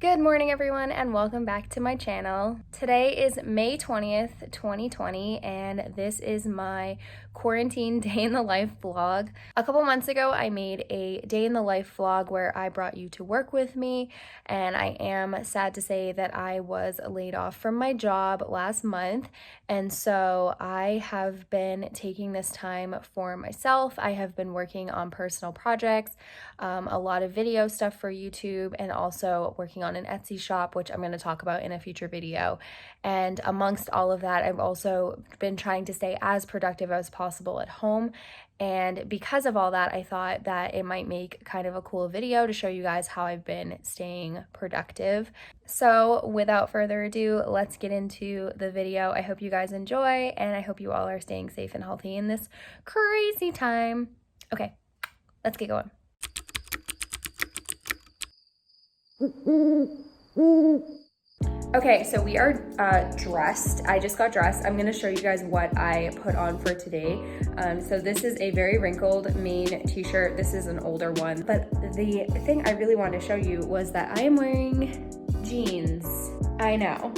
Good morning everyone and welcome back to my channel. Today is May 20th, 2020 and this is my quarantine day in the life vlog. A couple months ago I made a day in the life vlog where I brought you to work with me, and I am sad to say that I was laid off from my job last month, and so I have been taking this time for myself. I have been working on personal projects, a lot of video stuff for YouTube, and also working on an Etsy shop, which I'm going to talk about in a future video. And amongst all of that, I've also been trying to stay as productive as possible at home. And because of all that, I thought that it might make kind of a cool video to show you guys how I've been staying productive. So without further ado, let's get into the video. I hope you guys enjoy, and I hope you all are staying safe and healthy in this crazy time. Okay, let's get going. Okay, so we are dressed. I just got dressed. I'm gonna show you guys what I put on for today. So this is a very wrinkled Maine t-shirt. This is an older one, but the thing I really wanted to show you was that I am wearing jeans. I know.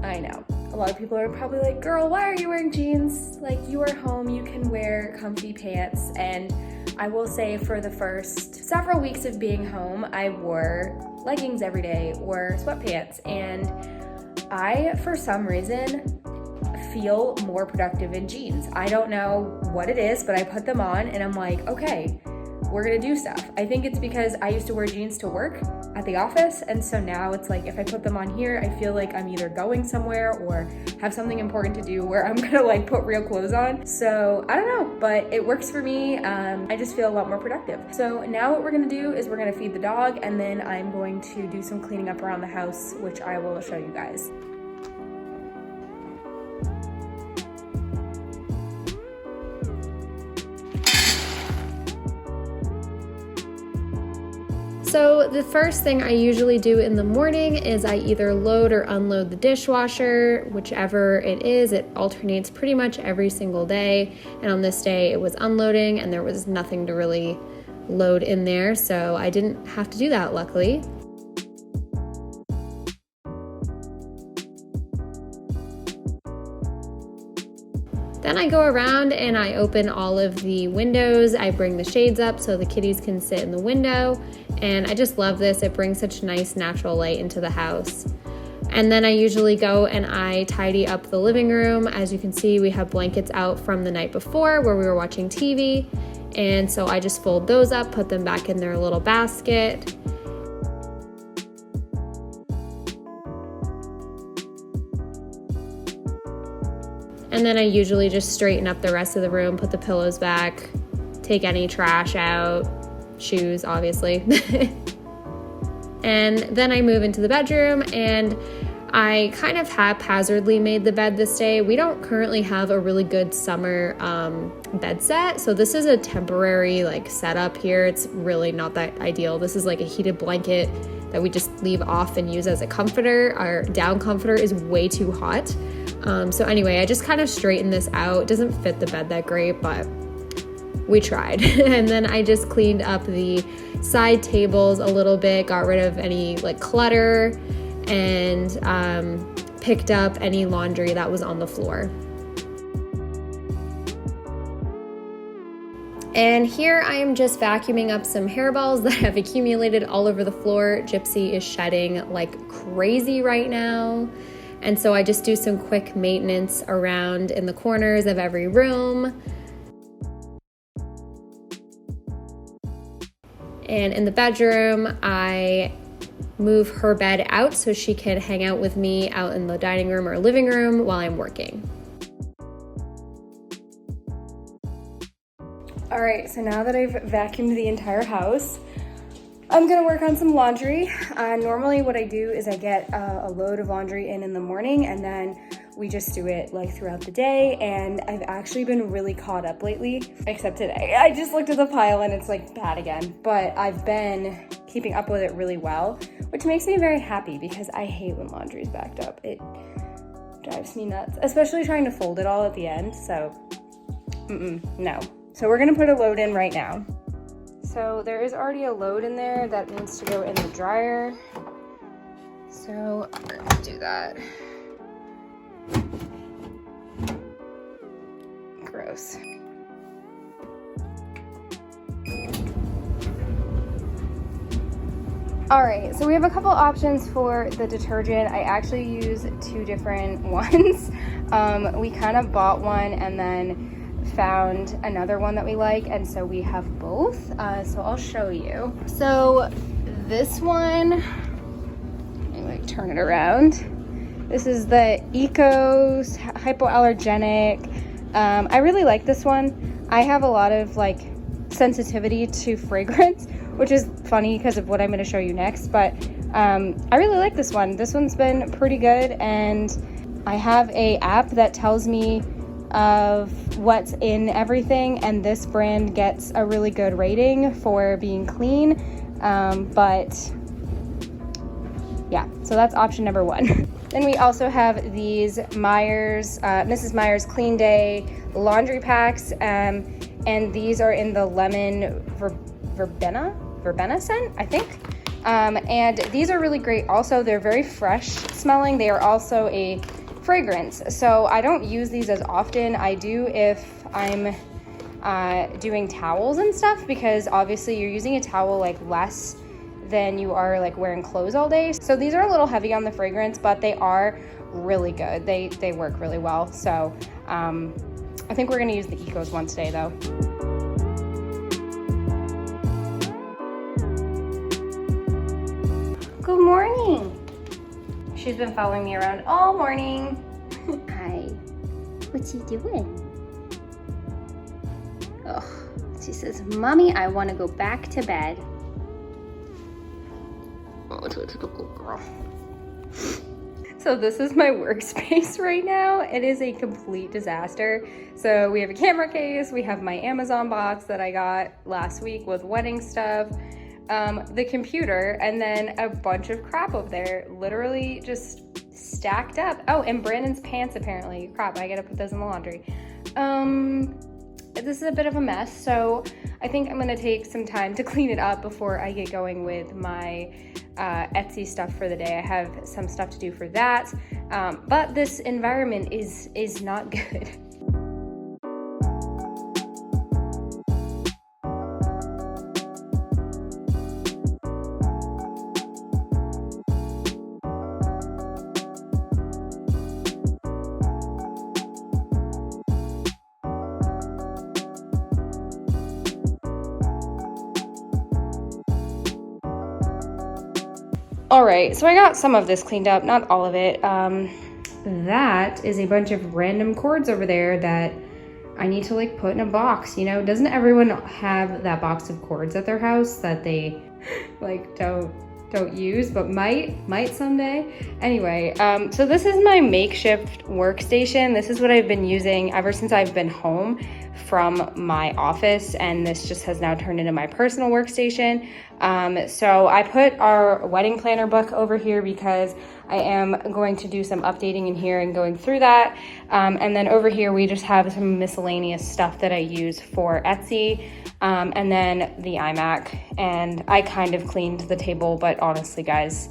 A lot of people are probably like, girl, why are you wearing jeans? Like, you are home, you can wear comfy pants. And I will say, for the first several weeks of being home, I wore leggings every day or sweatpants, and I, for some reason, feel more productive in jeans. I don't know what it is, but I put them on and I'm like, okay, we're gonna do stuff. I think it's because I used to wear jeans to work at the office, and so now it's like if I put them on here, I feel like I'm either going somewhere or have something important to do where I'm gonna like put real clothes on. So I don't know, but it works for me. I just feel a lot more productive. So now what we're gonna do is we're gonna feed the dog, and then I'm going to do some cleaning up around the house, which I will show you guys. So the first thing I usually do in the morning is I either load or unload the dishwasher, whichever it is. It alternates pretty much every single day. And on this day it was unloading and there was nothing to really load in there, so I didn't have to do that, luckily. Then I go around and I open all of the windows. I bring the shades up so the kitties can sit in the window. And I just love this. It brings such nice natural light into the house. And then I usually go and I tidy up the living room. As you can see, we have blankets out from the night before where we were watching TV. And so I just fold those up, put them back in their little basket. And then I usually just straighten up the rest of the room, put the pillows back, take any trash out, shoes, obviously. And then I move into the bedroom, and I kind of haphazardly made the bed this day. We don't currently have a really good summer bed set, so this is a temporary like setup here. It's really not that ideal. This is like a heated blanket that we just leave off and use as a comforter. Our down comforter is way too hot. So anyway, I just kind of straightened this out. It doesn't fit the bed that great, but we tried. And then I just cleaned up the side tables a little bit, got rid of any like clutter, and picked up any laundry that was on the floor. And here I am just vacuuming up some hairballs that have accumulated all over the floor. Gypsy is shedding like crazy right now. And so I just do some quick maintenance around in the corners of every room. And in the bedroom, I move her bed out so she can hang out with me out in the dining room or living room while I'm working. All right, so now that I've vacuumed the entire house, I'm gonna work on some laundry. Normally what I do is I get a load of laundry in the morning, and then we just do it like throughout the day. And I've actually been really caught up lately, except today. I just looked at the pile and it's like bad again, but I've been keeping up with it really well, which makes me very happy because I hate when laundry is backed up. It drives me nuts, especially trying to fold it all at the end. So no. So we're gonna put a load in right now. So there is already a load in there that needs to go in the dryer. So we're gonna do that. Gross. All right, so we have a couple options for the detergent. I actually use two different ones. We kind of bought one and then found another one that we like, and so we have both. So I'll show you. So this one, let me like turn it around. This is the Eco's hypoallergenic. I really like this one. I have a lot of like sensitivity to fragrance, which is funny because of what I'm going to show you next, but I really like this one. This one's been pretty good, and I have a app that tells me of what's in everything, and this brand gets a really good rating for being clean, but yeah, so that's option number one. Then we also have these Mrs. Meyer's Clean Day laundry packs, and these are in the lemon verbena scent, I think. And these are really great also. They're very fresh smelling. They are also a fragrance. So I don't use these as often. I do if I'm doing towels and stuff, because obviously you're using a towel like less than you are like wearing clothes all day. So these are a little heavy on the fragrance, but they are really good. They work really well. So I think we're gonna use the Ecos one today though. Good morning. She's been following me around all morning. Hi. What's she doing? Oh, she says, Mommy, I want to go back to bed. Oh, it's a good girl. So this is my workspace right now. It is a complete disaster. So we have a camera case, we have my Amazon box that I got last week with wedding stuff, the computer, and then a bunch of crap over there, literally just stacked up. Oh, and Brandon's pants apparently. Crap, I gotta put those in the laundry. This is a bit of a mess, so I think I'm gonna take some time to clean it up before I get going with my Etsy stuff for the day. I have some stuff to do for that, but this environment is not good. All right, so I got some of this cleaned up, not all of it. That is a bunch of random cords over there that I need to like put in a box, you know? Doesn't everyone have that box of cords at their house that they like don't use, but might someday? Anyway, so this is my makeshift workstation. This is what I've been using ever since I've been home from my office, and this just has now turned into my personal workstation. So I put our wedding planner book over here because I am going to do some updating in here and going through that. And then over here, we just have some miscellaneous stuff that I use for Etsy. And then the iMac, and I kind of cleaned the table, but honestly guys,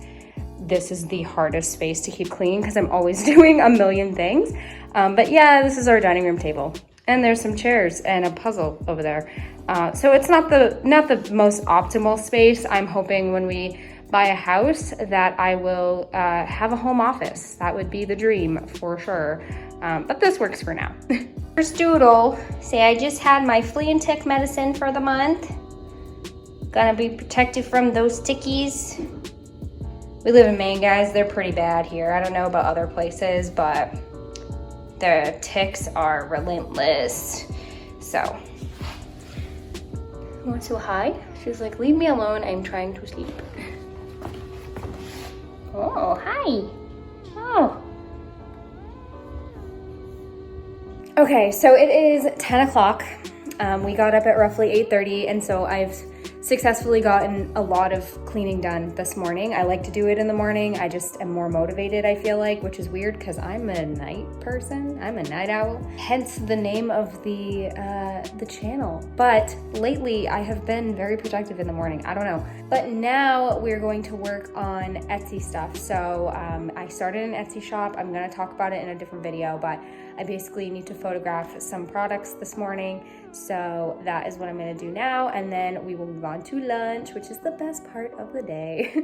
this is the hardest space to keep clean because I'm always doing a million things. But yeah, this is our dining room table. And there's some chairs and a puzzle over there. So it's not the most optimal space. I'm hoping when we buy a house that I will have a home office. That would be the dream for sure. But this works for now. Here's Doodle. Say, I just had my flea and tick medicine for the month. Gonna be protected from those tickies. We live in Maine, guys. They're pretty bad here. I don't know about other places, but the ticks are relentless. So, want to hide? She's like, leave me alone, I'm trying to sleep. Oh, hi. Oh. Okay, so it is 10 o'clock. We got up at roughly 8:30, and so I've successfully gotten a lot of cleaning done this morning. I like to do it in the morning. I just am more motivated, I feel like, which is weird because I'm a night person. I'm a night owl, hence the name of the channel. But lately I have been very productive in the morning. I don't know. But now we're going to work on Etsy stuff. So I started an Etsy shop. I'm gonna talk about it in a different video, but I basically need to photograph some products this morning. So that is what I'm gonna do now. And then we will move on to lunch, which is the best part of the day.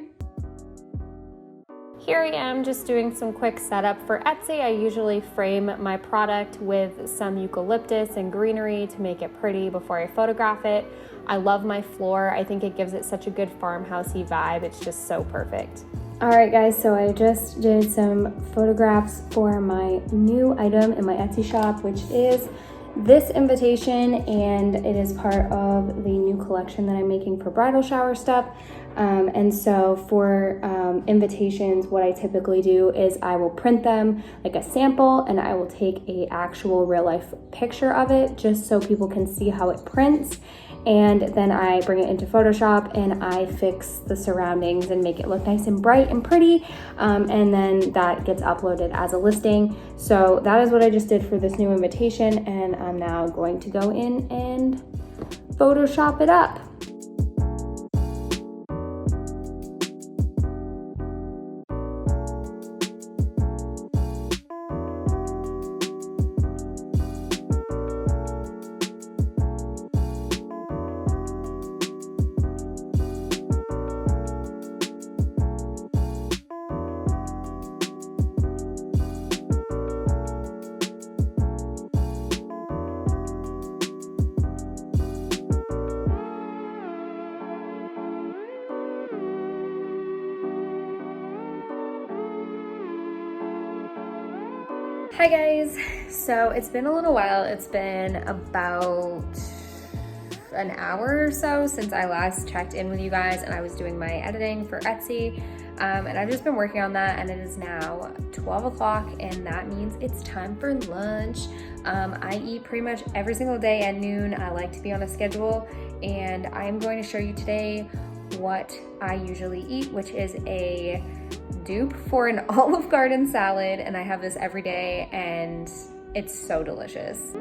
Here I am just doing some quick setup for Etsy. I usually frame my product with some eucalyptus and greenery to make it pretty before I photograph it. I love my floor. I think it gives it such a good farmhousey vibe. It's just so perfect. All right, guys, so I just did some photographs for my new item in my Etsy shop, which is this invitation, and it is part of the new collection that I'm making for bridal shower stuff. And so for invitations, what I typically do is I will print them like a sample, and I will take a actual real life picture of it just so people can see how it prints. And then I bring it into Photoshop and I fix the surroundings and make it look nice and bright and pretty. And then that gets uploaded as a listing. So that is what I just did for this new invitation. And I'm now going to go in and Photoshop it up. Hi guys, so it's been a little while. It's been about an hour or so since I last checked in with you guys, and I was doing my editing for Etsy, and I've just been working on that, and it is now 12 o'clock, and that means it's time for lunch. I eat pretty much every single day at noon. I like to be on a schedule, and I am going to show you today what I usually eat, which is a dupe for an Olive Garden salad, and I have this every day and it's so delicious.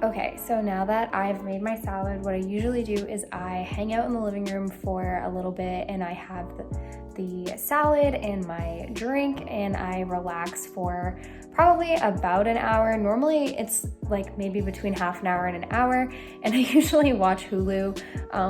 Okay, so now that I've made my salad, what I usually do is I hang out in the living room for a little bit, and I have the salad and my drink, and I relax for probably about an hour. Normally it's like maybe between half an hour and an hour, and I usually watch Hulu.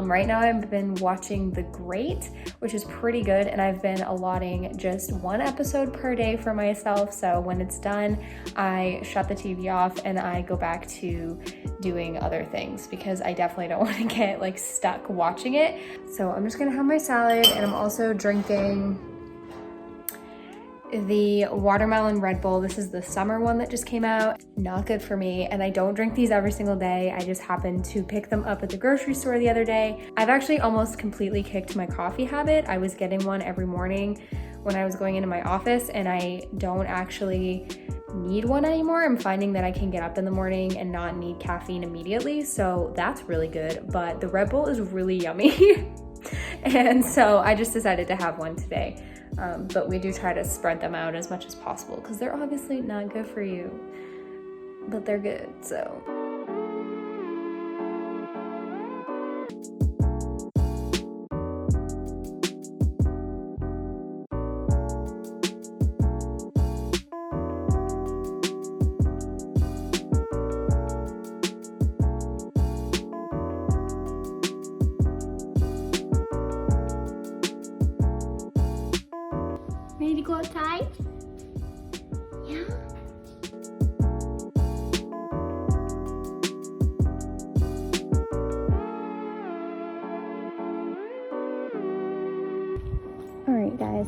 Right now I've been watching The Great, which is pretty good, and I've been allotting just one episode per day for myself. So when it's done, I shut the TV off and I go back to doing other things because I definitely don't want to get like stuck watching it. So I'm just gonna have my salad, and I'm also drinking the watermelon Red Bull. This is the summer one that just came out. Not good for me, and I don't drink these every single day. I just happened to pick them up at the grocery store the other day. I've actually almost completely kicked my coffee habit. I was getting one every morning when I was going into my office, and I don't actually need one anymore. I'm finding that I can get up in the morning and not need caffeine immediately, so that's really good. But the Red Bull is really yummy. And so I just decided to have one today. But we do try to spread them out as much as possible because they're obviously not good for you, but they're good, so.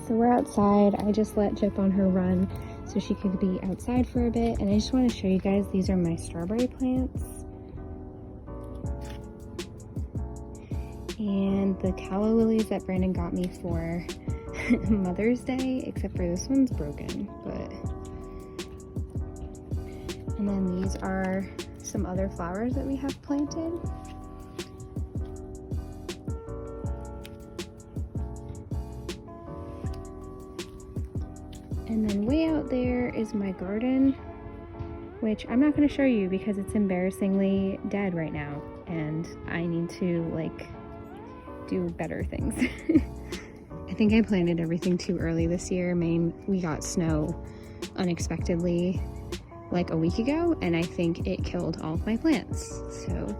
So we're outside. I just let Gyp on her run so she could be outside for a bit. And I just want to show you guys, these are my strawberry plants. And the calla lilies that Brandon got me for Mother's Day, except for this one's broken, but. And then these are some other flowers that we have planted. And then way out there is my garden, which I'm not going to show you because it's embarrassingly dead right now, and I need to like do better things. I think I planted everything too early this year. We got snow unexpectedly like a week ago, and I think it killed all of my plants. So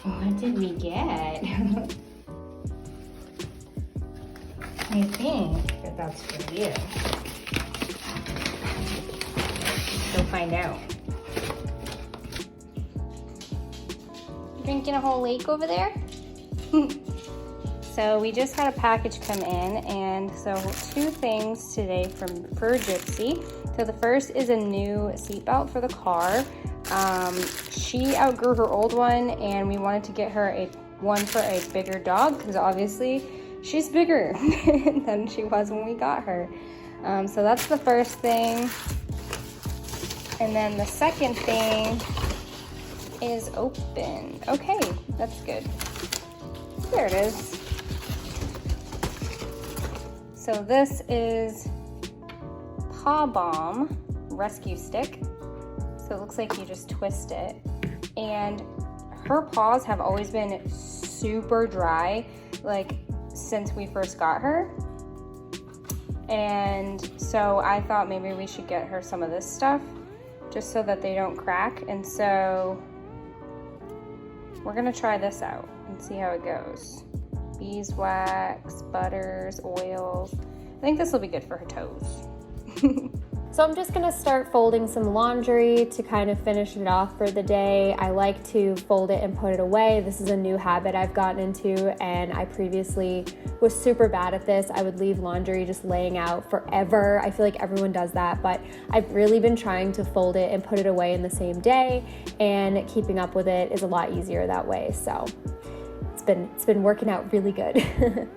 what did we get? I think that that's for you. Go find out. Drinking a whole lake over there? So we just had a package come in, and so 2 things today for Gypsy. So the first is a new seatbelt for the car. She outgrew her old one, and we wanted to get her one for a bigger dog because obviously she's bigger than she was when we got her. So that's the first thing. And then the second thing is open. Okay, that's good. There it is. So this is Paw Balm Rescue Stick. So it looks like you just twist it. And her paws have always been super dry, like since we first got her. And so I thought maybe we should get her some of this stuff just so that they don't crack. And so we're gonna try this out and see how it goes. Beeswax, butters, oils. I think this will be good for her toes. So I'm just gonna start folding some laundry to kind of finish it off for the day. I like to fold it and put it away. This is a new habit I've gotten into, and I previously was super bad at this. I would leave laundry just laying out forever. I feel like everyone does that, but I've really been trying to fold it and put it away in the same day, and keeping up with it is a lot easier that way. So it's been working out really good.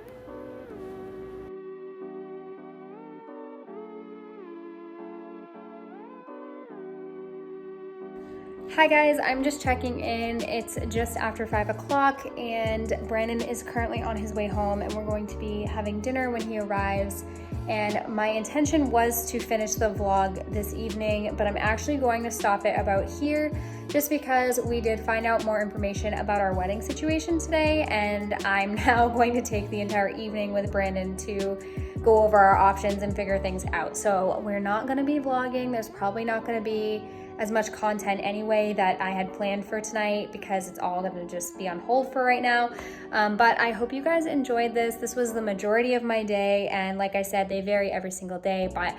Hi guys, I'm just checking in. It's just after 5 o'clock and Brandon is currently on his way home, and we're going to be having dinner when he arrives. And my intention was to finish the vlog this evening, but I'm actually going to stop it about here just because we did find out more information about our wedding situation today, and I'm now going to take the entire evening with Brandon to go over our options and figure things out. So we're not gonna be vlogging. There's probably not gonna be as much content anyway that I had planned for tonight because it's all gonna just be on hold for right now. But I hope you guys enjoyed this. This was the majority of my day, and like I said, they vary every single day, but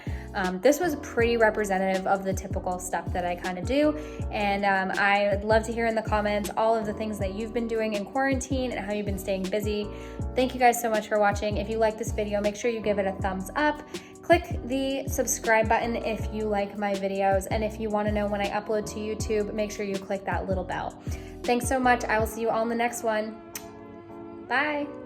this was pretty representative of the typical stuff that I kind of do. And I would love to hear in the comments all of the things that you've been doing in quarantine and how you've been staying busy. Thank you guys so much for watching. If you like this video, make sure you give it a thumbs up. Click the subscribe button if you like my videos, and if you want to know when I upload to YouTube, make sure you click that little bell. Thanks so much. I will see you all in the next one. Bye.